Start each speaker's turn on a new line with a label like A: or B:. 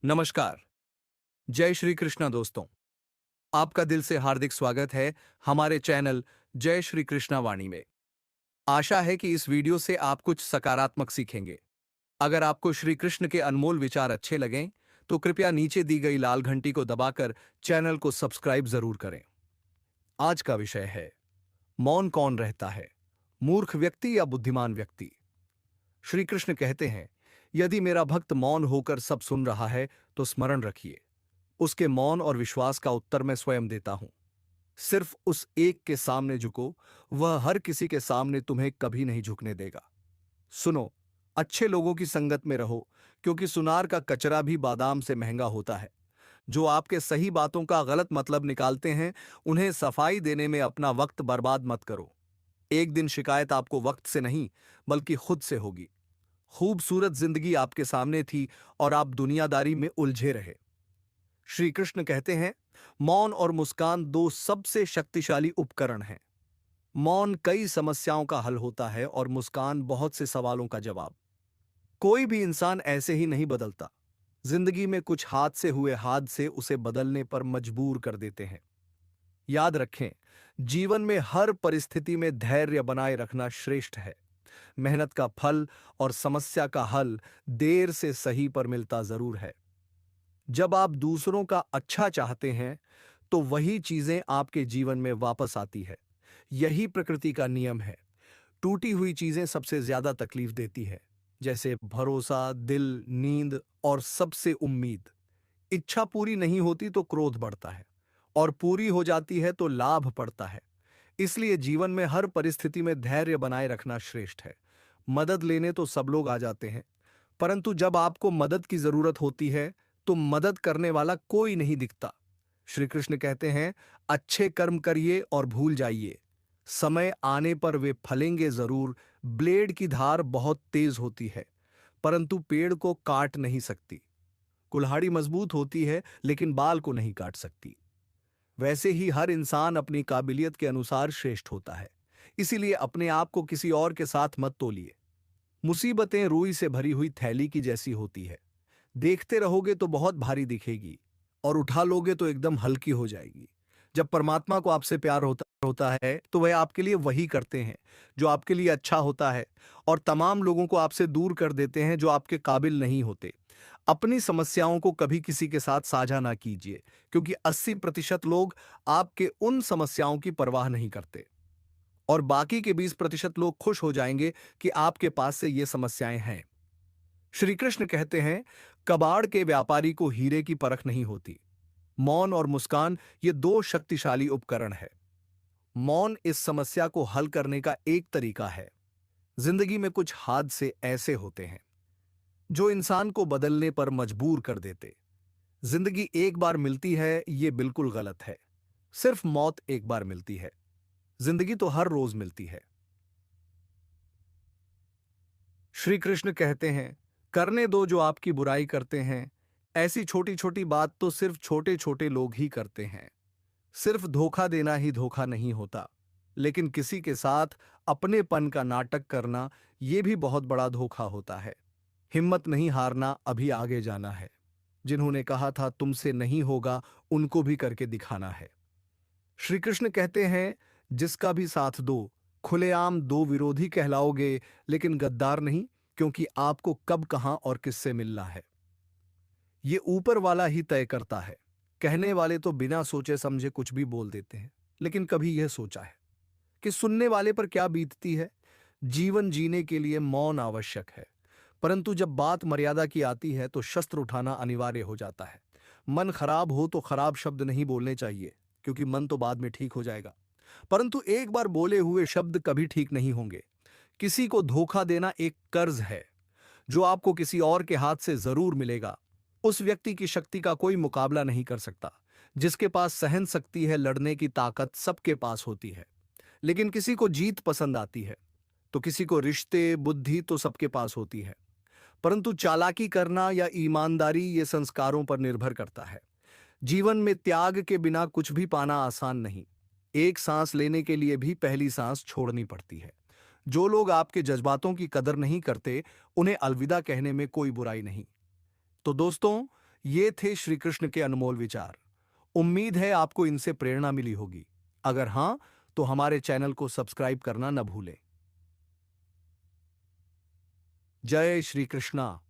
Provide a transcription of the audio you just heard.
A: नमस्कार। जय श्री कृष्णा दोस्तों। आपका दिल से हार्दिक स्वागत है हमारे चैनल जय श्री कृष्णा वाणी में। आशा है कि इस वीडियो से आप कुछ सकारात्मक सीखेंगे। अगर आपको श्री कृष्ण के अनमोल विचार अच्छे लगें तो कृपया नीचे दी गई लाल घंटी को दबाकर चैनल को सब्सक्राइब जरूर करें। आज का विषय है मौन कौन रहता है, मूर्ख व्यक्ति या बुद्धिमान व्यक्ति। श्री कृष्ण कहते हैं, यदि मेरा भक्त मौन होकर सब सुन रहा है तो स्मरण रखिए, उसके मौन और विश्वास का उत्तर मैं स्वयं देता हूं। सिर्फ उस एक के सामने झुको, वह हर किसी के सामने तुम्हें कभी नहीं झुकने देगा। सुनो, अच्छे लोगों की संगत में रहो, क्योंकि सुनार का कचरा भी बादाम से महंगा होता है। जो आपके सही बातों का गलत मतलब निकालते हैं, उन्हें सफाई देने में अपना वक्त बर्बाद मत करो। एक दिन शिकायत आपको वक्त से नहीं बल्कि खुद से होगी। खूबसूरत जिंदगी आपके सामने थी और आप दुनियादारी में उलझे रहे। श्री कृष्ण कहते हैं, मौन और मुस्कान दो सबसे शक्तिशाली उपकरण हैं। मौन कई समस्याओं का हल होता है और मुस्कान बहुत से सवालों का जवाब। कोई भी इंसान ऐसे ही नहीं बदलता। जिंदगी में कुछ हाथ से हुए हादसे उसे बदलने पर मजबूर कर देते हैं। याद रखें, जीवन में हर परिस्थिति में धैर्य बनाए रखना श्रेष्ठ है। मेहनत का फल और समस्या का हल देर से सही पर मिलता जरूर है। जब आप दूसरों का अच्छा चाहते हैं तो वही चीजें आपके जीवन में वापस आती है। यही प्रकृति का नियम है। टूटी हुई चीजें सबसे ज्यादा तकलीफ देती है, जैसे भरोसा, दिल, नींद और सबसे उम्मीद। इच्छा पूरी नहीं होती तो क्रोध बढ़ता है, और पूरी हो जाती है तो लाभ पड़ता है। इसलिए जीवन में हर परिस्थिति में धैर्य बनाए रखना श्रेष्ठ है। मदद लेने तो सब लोग आ जाते हैं, परंतु जब आपको मदद की जरूरत होती है तो मदद करने वाला कोई नहीं दिखता। श्री कृष्ण कहते हैं, अच्छे कर्म करिए और भूल जाइए, समय आने पर वे फलेंगे जरूर। ब्लेड की धार बहुत तेज होती है, परंतु पेड़ को काट नहीं सकती। कुल्हाड़ी मजबूत होती है लेकिन बाल को नहीं काट सकती। वैसे ही हर इंसान अपनी काबिलियत के अनुसार श्रेष्ठ होता है। इसीलिए अपने आप को किसी और के साथ मत तोलिए। मुसीबतें रुई से भरी हुई थैली की जैसी होती है। देखते रहोगे तो बहुत भारी दिखेगी, और उठा लोगे तो एकदम हल्की हो जाएगी। जब परमात्मा को आपसे प्यार होता है तो वह आपके लिए वही करते हैं जो आपके लिए अच्छा होता है, और तमाम लोगों को आपसे दूर कर देते हैं जो आपके काबिल नहीं होते। अपनी समस्याओं को कभी किसी के साथ साझा ना कीजिए, क्योंकि 80% लोग आपके उन समस्याओं की परवाह नहीं करते, और बाकी के 20% लोग खुश हो जाएंगे कि आपके पास से ये समस्याएं हैं। श्री कृष्ण कहते हैं, कबाड़ के व्यापारी को हीरे की परख नहीं होती। मौन और मुस्कान ये दो शक्तिशाली उपकरण है। मौन इस समस्या को हल करने का एक तरीका है। जिंदगी में कुछ हादसे ऐसे होते हैं जो इंसान को बदलने पर मजबूर कर देते। जिंदगी एक बार मिलती है, ये बिल्कुल गलत है। सिर्फ मौत एक बार मिलती है। जिंदगी तो हर रोज मिलती है। श्री कृष्ण कहते हैं, करने दो जो आपकी बुराई करते हैं। ऐसी छोटी छोटी बात तो सिर्फ छोटे छोटे लोग ही करते हैं। सिर्फ धोखा देना ही धोखा नहीं होता, लेकिन किसी के साथ अपनेपन का नाटक करना यह भी बहुत बड़ा धोखा होता है। हिम्मत नहीं हारना, अभी आगे जाना है। जिन्होंने कहा था तुमसे नहीं होगा, उनको भी करके दिखाना है। श्री कृष्ण कहते हैं, जिसका भी साथ दो, खुलेआम दो विरोधी कहलाओगे, लेकिन गद्दार नहीं, क्योंकि आपको कब कहां और किससे मिलना है ये ऊपर वाला ही तय करता है। कहने वाले तो बिना सोचे समझे कुछ भी बोल देते हैं, लेकिन कभी यह सोचा है कि सुनने वाले पर क्या बीतती है। जीवन जीने के लिए मौन आवश्यक है, परंतु जब बात मर्यादा की आती है तो शस्त्र उठाना अनिवार्य हो जाता है। मन खराब हो तो खराब शब्द नहीं बोलने चाहिए, क्योंकि मन तो बाद में ठीक हो जाएगा, परंतु एक बार बोले हुए शब्द कभी ठीक नहीं होंगे। किसी को धोखा देना एक कर्ज है जो आपको किसी और के हाथ से जरूर मिलेगा। उस व्यक्ति की शक्ति का कोई मुकाबला नहीं कर सकता। जिसके पास सहन शक्ति है, लड़ने की ताकत सबके पास होती है। लेकिन किसी को जीत पसंद आती है, तो किसी को रिश्ते, बुद्धि तो सबके पास होती है। परंतु चालाकी करना या ईमानदारी ये संस्कारों पर निर्भर करता है। जीवन में त्याग के बिना कुछ भी पाना आसान नहीं। एक सांस लेने के लिए भी पहली सांस छोड़नी पड़ती है। जो लोग आपके जज्बातों की कदर नहीं करते, उन्हें अलविदा कहने में कोई बुराई नहीं। तो दोस्तों, ये थे श्री कृष्ण के अनमोल विचार। उम्मीद है आपको इनसे प्रेरणा मिली होगी। अगर हां, तो हमारे चैनल को सब्सक्राइब करना न भूलें। जय श्री कृष्णा।